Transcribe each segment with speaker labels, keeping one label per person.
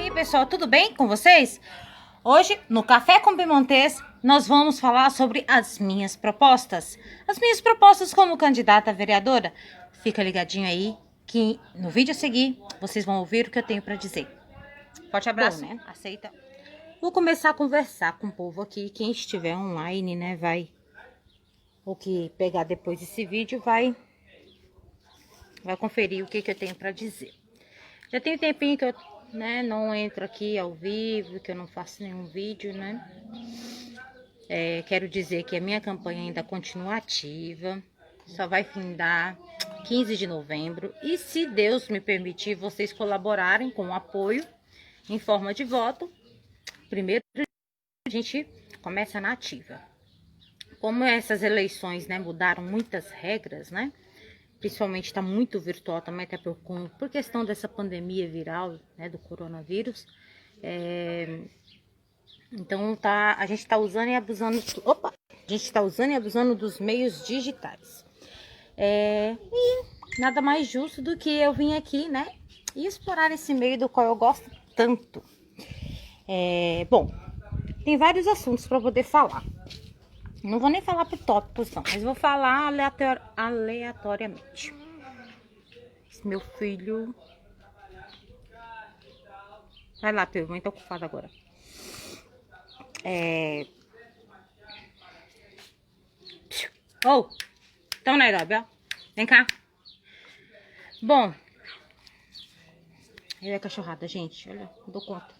Speaker 1: aí, pessoal, tudo bem com vocês? Hoje, no Café com Pimontes, nós vamos falar sobre as minhas propostas. As minhas propostas como candidata a vereadora. Fica ligadinho aí que no vídeo a seguir vocês vão ouvir o que eu tenho para dizer. Forte abraço, né? Aceita. Vou começar a conversar com o povo aqui. Quem estiver online, né, vai... ou que pegar depois esse vídeo, vai conferir o que eu tenho para dizer. Já tem tempinho que eu, né, não entro aqui ao vivo, que eu não faço nenhum vídeo, né? Quero dizer que a minha campanha ainda continua ativa, só vai findar 15 de novembro. E se Deus me permitir, vocês colaborarem com o apoio em forma de voto, primeiro a gente começa na ativa. Como essas eleições, né, mudaram muitas regras, né? Principalmente está muito virtual também, até por questão dessa pandemia viral, né, do coronavírus. Então a gente está usando e abusando. A gente está usando e abusando dos meios digitais. E nada mais justo do que eu vir aqui, né, e explorar esse meio do qual eu gosto tanto. Bom, tem vários assuntos para poder falar. Não vou nem falar por tópicos, não, mas vou falar aleatoriamente. Esse meu filho... Vai lá, teu, mãe tá ocupada agora. Então, Nairobi, ó. Vem cá. Bom. Eu e a cachorrada, gente. Olha, não dou conta.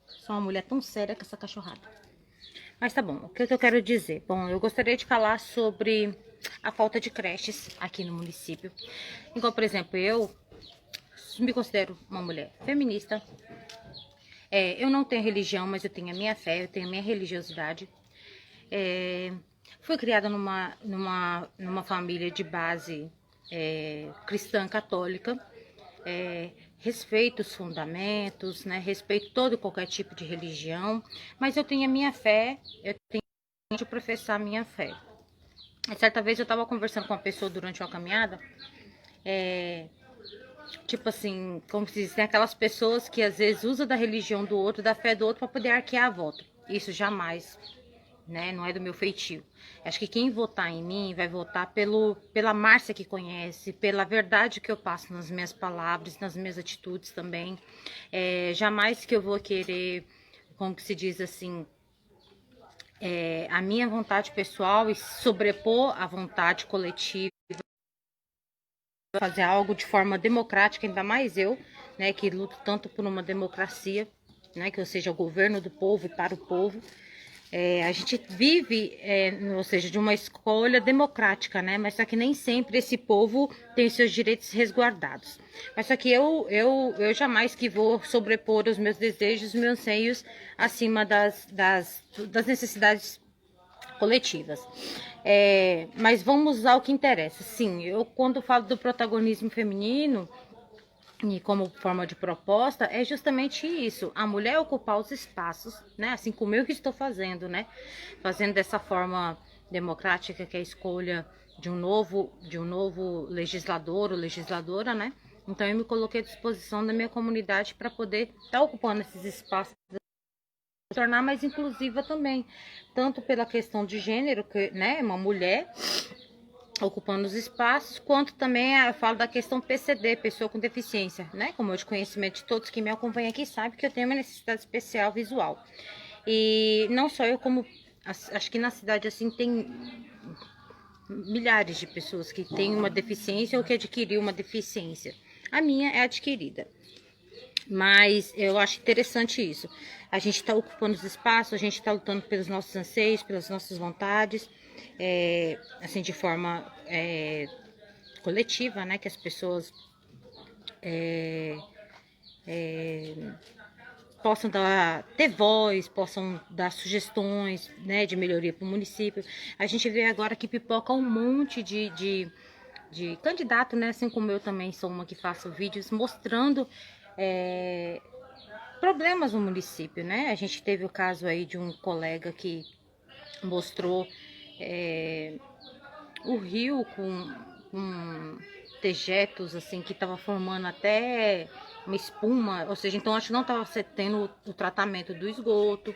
Speaker 1: Sou uma mulher tão séria com essa cachorrada. Mas tá bom, o que eu quero dizer? Bom, eu gostaria de falar sobre a falta de creches aqui no município. Igual, por exemplo, eu me considero uma mulher feminista. Eu não tenho religião, mas eu tenho a minha fé, eu tenho a minha religiosidade. Fui criada numa família de base cristã católica. Respeito os fundamentos, né? Respeito todo e qualquer tipo de religião, mas eu tenho a minha fé, eu tenho de professar a minha fé. Certa vez eu estava conversando com uma pessoa durante uma caminhada, tipo assim, como se diz, tem aquelas pessoas que às vezes usam da religião do outro, da fé do outro, para poder arquear a volta. Isso jamais, né? Não é do meu feitio. Acho que quem votar em mim vai votar pela Márcia que conhece, pela verdade que eu passo nas minhas palavras, nas minhas atitudes também. Jamais que eu vou querer, como que se diz assim, a minha vontade pessoal e sobrepor a vontade coletiva, fazer algo de forma democrática, ainda mais eu, né, que luto tanto por uma democracia, né, que eu seja o governo do povo e para o povo. A gente vive, ou seja, de uma escolha democrática, né? Mas só que nem sempre esse povo tem seus direitos resguardados. Mas só que eu jamais que vou sobrepor os meus desejos, os meus anseios acima das necessidades coletivas. Mas vamos ao que interessa. Sim, eu quando falo do protagonismo feminino, e como forma de proposta, é justamente isso, a mulher ocupar os espaços, né, assim como eu estou fazendo, né, fazendo dessa forma democrática, que é a escolha de um novo legislador ou legisladora, né, então eu me coloquei à disposição da minha comunidade para poder estar ocupando esses espaços, tornar mais inclusiva também, tanto pela questão de gênero, que, né, uma mulher ocupando os espaços, quanto também eu falo da questão PCD, pessoa com deficiência, né? Como eu de conhecimento de todos que me acompanham aqui sabem que eu tenho uma necessidade especial visual. E não só eu, como acho que na cidade assim tem milhares de pessoas que têm uma deficiência ou que adquiriu uma deficiência. A minha é adquirida. Mas eu acho interessante isso. A gente está ocupando os espaços, a gente está lutando pelos nossos anseios, pelas nossas vontades, assim, de forma coletiva, né? Que as pessoas possam ter voz, possam dar sugestões, né, de melhoria para o município. A gente vê agora que pipoca um monte de candidato, né? Assim como eu também sou uma que faço vídeos mostrando problemas no município, né? A gente teve o caso aí de um colega que mostrou o rio com dejetos, assim, que tava formando até uma espuma, ou seja, então acho que não tava tendo o tratamento do esgoto,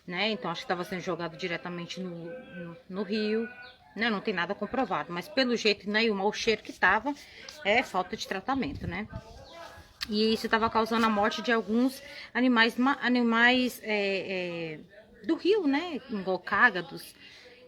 Speaker 1: né? Então acho que estava sendo jogado diretamente no rio, né? Não tem nada comprovado, mas pelo jeito, né, e o mau cheiro que tava, é falta de tratamento, né? E isso estava causando a morte de alguns animais do rio, né? Igual cágados.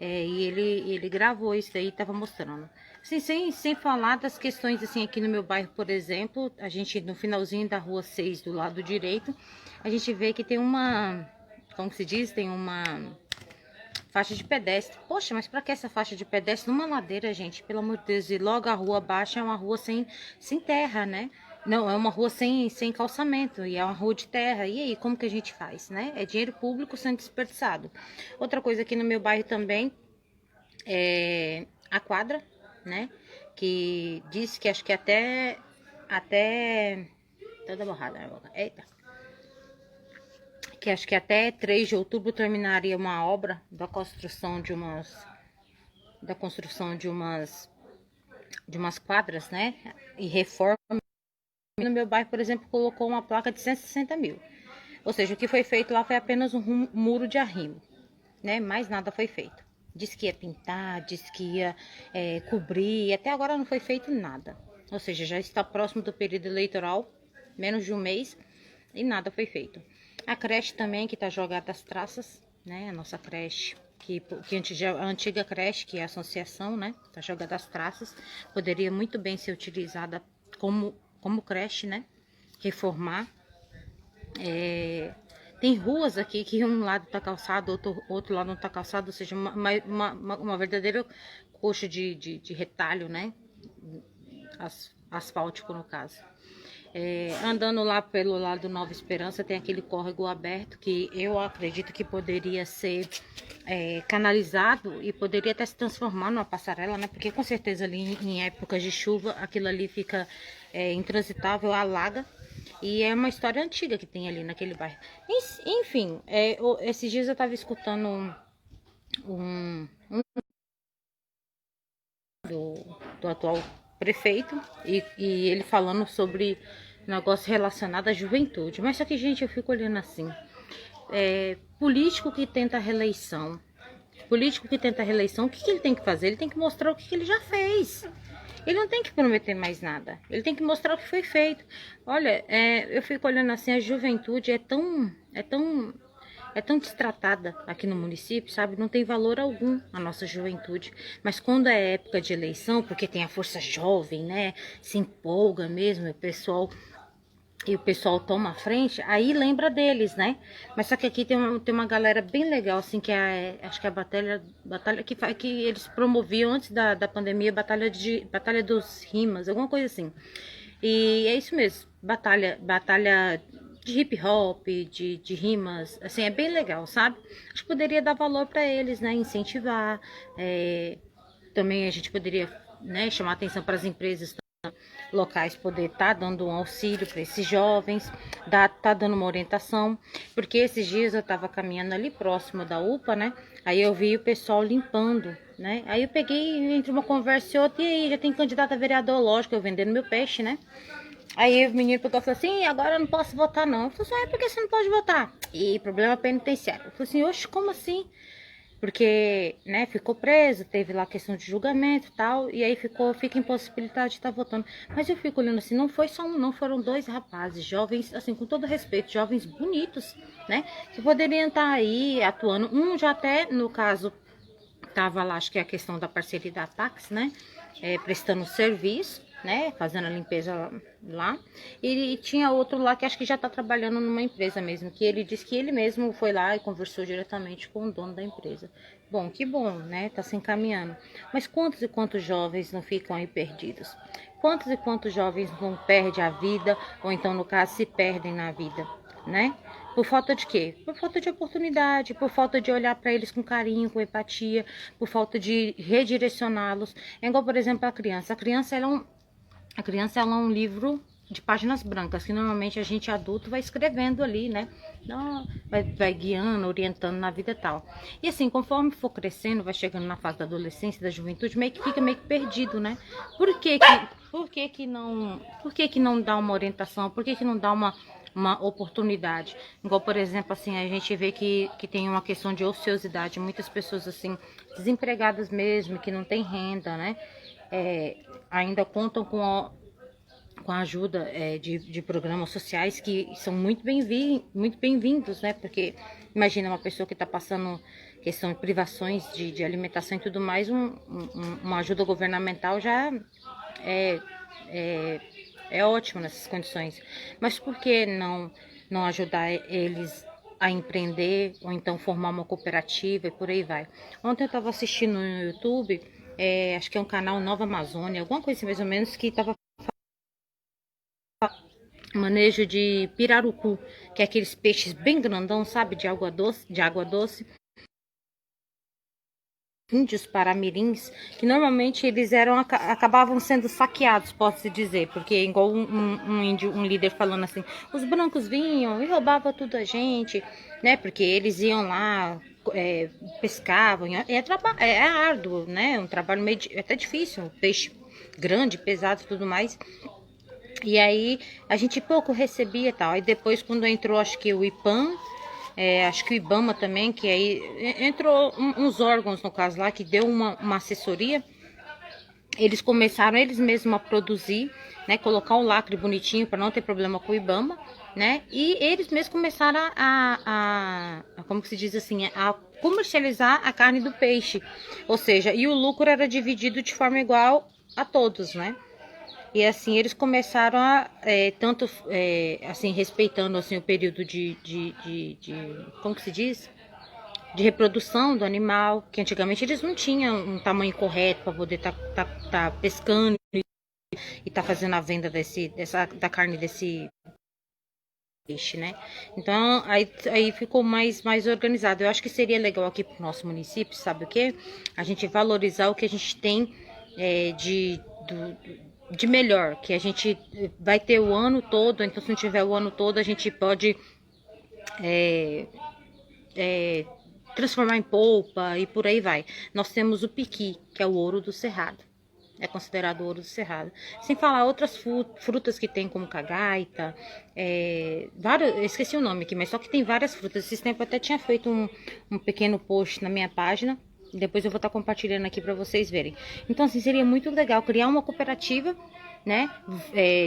Speaker 1: E ele gravou isso daí e estava mostrando. Assim, sem falar das questões assim aqui no meu bairro, por exemplo, a gente no finalzinho da rua 6 do lado direito, a gente vê que tem uma, como se diz, tem uma faixa de pedestre. Poxa, mas para que essa faixa de pedestre numa ladeira, gente? Pelo amor de Deus, e logo a rua abaixo é uma rua sem terra, né? Não, é uma rua sem calçamento e é uma rua de terra. E aí, como que a gente faz, né? É dinheiro público sendo desperdiçado. Outra coisa aqui no meu bairro também é a quadra, né? Que diz que acho que até toda borrada, né? Eita. Que acho que até 3 de outubro terminaria uma obra da construção de umas quadras, né? E reforma. No meu bairro, por exemplo, colocou uma placa de 160 mil. Ou seja, o que foi feito lá foi apenas um muro de arrimo, né? Mais nada foi feito. Diz que ia pintar, diz que ia cobrir, até agora não foi feito nada. Ou seja, já está próximo do período eleitoral, menos de um mês, e nada foi feito. A creche também, que está jogada às traças, né? A nossa creche, a antiga creche, que é a associação, né? Está jogada às traças, poderia muito bem ser utilizada como creche, né? Reformar. Tem ruas aqui que um lado tá calçado, outro lado não tá calçado, ou seja, uma verdadeira coxa de retalho, né? Asfáltico, no caso. Andando lá pelo lado Nova Esperança, tem aquele córrego aberto que eu acredito que poderia ser canalizado e poderia até se transformar numa passarela, né? Porque com certeza ali em épocas de chuva aquilo ali fica intransitável, alaga. E é uma história antiga que tem ali naquele bairro. Enfim, esses dias eu estava escutando do atual prefeito e ele falando sobre negócio relacionado à juventude. Mas só que, gente, eu fico olhando assim. Político que tenta reeleição. O que ele tem que fazer? Ele tem que mostrar o que ele já fez. Ele não tem que prometer mais nada. Ele tem que mostrar o que foi feito. Olha, eu fico olhando assim, a juventude é tão destratada aqui no município, sabe? Não tem valor algum a nossa juventude. Mas quando é época de eleição, porque tem a força jovem, né? Se empolga mesmo, o pessoal toma a frente, aí lembra deles, né? Mas só que aqui tem uma galera bem legal, assim, que acho que é a batalha que eles promoviam antes da pandemia, batalha dos rimas, alguma coisa assim. E é isso mesmo, batalha de hip hop, de rimas, assim, é bem legal, sabe? Acho que poderia dar valor para eles, né? Incentivar, também a gente poderia, né, chamar atenção para as empresas locais poder estar dando um auxílio para esses jovens, tá dando uma orientação, porque esses dias eu estava caminhando ali próximo da UPA, né? Aí eu vi o pessoal limpando, né? Aí eu peguei entre uma conversa e outra, e aí já tem candidato a vereador, lógico, eu vendendo meu peixe, né? Aí o menino pegou e falou assim, agora eu não posso votar não. Eu falei assim, por que você não pode votar? E problema penitenciário. Eu falei assim, oxe, como assim? Porque, né, ficou preso, teve lá questão de julgamento e tal, e aí fica impossibilitado de estar votando. Mas eu fico olhando assim, não foi só um, não, foram 2 rapazes, jovens, assim, com todo respeito, jovens bonitos, né, que poderiam estar aí atuando. Um já até, no caso, tava lá, acho que é a questão da parceria da Pax, né, prestando serviço, né, fazendo a limpeza lá, e tinha outro lá que acho que já tá trabalhando numa empresa mesmo, que ele disse que ele mesmo foi lá e conversou diretamente com o dono da empresa. Bom, que bom, né, tá se encaminhando. Mas quantos e quantos jovens não ficam aí perdidos? Quantos e quantos jovens não perdem a vida, ou então, no caso, se perdem na vida, né? Por falta de quê? Por falta de oportunidade, por falta de olhar para eles com carinho, com empatia, por falta de redirecioná-los. É igual, por exemplo, a criança. A criança ela é um livro de páginas brancas, que normalmente a gente adulto vai escrevendo ali, né? Vai guiando, orientando na vida e tal. E assim, conforme for crescendo, vai chegando na fase da adolescência, da juventude, fica meio que perdido, né? Por que por que que não dá uma orientação? Por que que não dá uma oportunidade? Igual, por exemplo, assim, a gente vê que tem uma questão de ociosidade, muitas pessoas, assim, desempregadas mesmo, que não tem renda, né? Ainda contam com a ajuda de programas sociais que são muito bem-vindos, né? Porque imagina uma pessoa que está passando questão de privações de alimentação e tudo mais, uma ajuda governamental já é, é, é ótimo nessas condições. Mas por que não ajudar eles a empreender ou então formar uma cooperativa e por aí vai? Ontem eu estava assistindo no YouTube, acho que é um canal Nova Amazônia, alguma coisa assim, mais ou menos, que estava manejo de pirarucu, que é aqueles peixes bem grandão, sabe, de água doce. Índios paramirins, que normalmente eles acabavam sendo saqueados, posso dizer, porque igual um índio, um líder falando assim, os brancos vinham e roubavam tudo a gente, né? Porque eles iam lá, pescavam, é árduo, né? Um trabalho meio até difícil, peixe grande, pesado e tudo mais. E aí a gente pouco recebia e tal. Aí depois quando entrou, acho que o IPAM, acho que o IBAMA também, que aí entrou uns órgãos no caso lá, que deu uma assessoria. Eles começaram eles mesmos a produzir, né? Colocar um lacre bonitinho para não ter problema com o IBAMA, né? E eles mesmos começaram como que se diz assim, a comercializar a carne do peixe. Ou seja, e o lucro era dividido de forma igual a todos, né? E assim eles começaram tanto assim respeitando assim o período de como que se diz, de reprodução do animal, que antigamente eles não tinham um tamanho correto para poder tá pescando e tá fazendo a venda da carne desse peixe, né? Então aí ficou mais organizado. Eu acho que seria legal aqui pro nosso município, sabe o que? A gente valorizar o que a gente tem de melhor, que a gente vai ter o ano todo, então se não tiver o ano todo, a gente pode transformar em polpa e por aí vai. Nós temos o piqui, que é o ouro do cerrado. É considerado ouro do cerrado. Sem falar outras frutas que tem, como cagaita, esqueci o nome aqui, mas só que tem várias frutas. Esses tempos eu até tinha feito um pequeno post na minha página. Depois eu vou estar compartilhando aqui para vocês verem. Então, assim, seria muito legal criar uma cooperativa, né,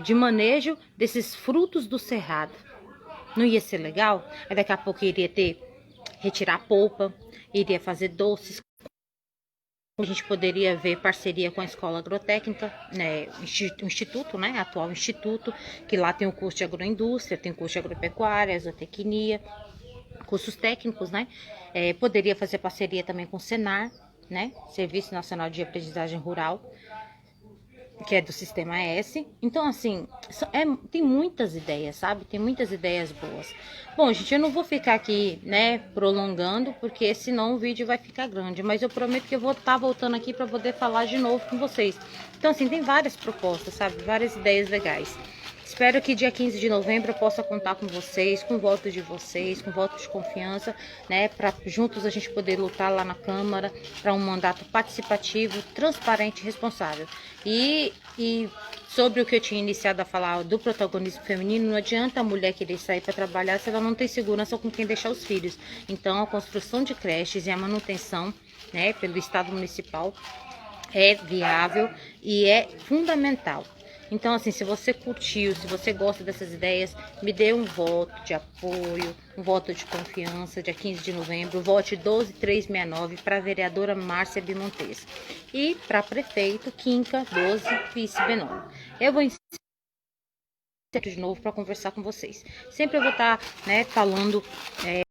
Speaker 1: de manejo desses frutos do cerrado. Não ia ser legal? Aí daqui a pouco iria retirar a polpa, iria fazer doces. A gente poderia ver parceria com a escola agrotécnica, né, o instituto, né, atual instituto, que lá tem o curso de agroindústria, tem o curso de agropecuária, zootecnia, cursos técnicos, né? Poderia fazer parceria também com o Senar, né? Serviço Nacional de Aprendizagem Rural, que é do Sistema S. Então, assim, tem muitas ideias, sabe? Tem muitas ideias boas. Bom, gente, eu não vou ficar aqui, né, prolongando, porque senão o vídeo vai ficar grande. Mas eu prometo que eu vou estar voltando aqui para poder falar de novo com vocês. Então, assim, tem várias propostas, sabe? Várias ideias legais. Espero que dia 15 de novembro eu possa contar com vocês, com o voto de vocês, com o voto de confiança, né? Para juntos a gente poder lutar lá na Câmara para um mandato participativo, transparente e responsável. E sobre o que eu tinha iniciado a falar do protagonismo feminino, não adianta a mulher querer sair para trabalhar se ela não tem segurança com quem deixar os filhos. Então, a construção de creches e a manutenção, né, pelo Estado Municipal é viável e é fundamental. Então, assim, se você curtiu, se você gosta dessas ideias, me dê um voto de apoio, um voto de confiança, dia 15 de novembro, vote 12369 para a vereadora Márcia Bimontes. E para prefeito, Quinca 12, vice Benoni. Eu vou de novo para conversar com vocês. Sempre eu vou estar, né, falando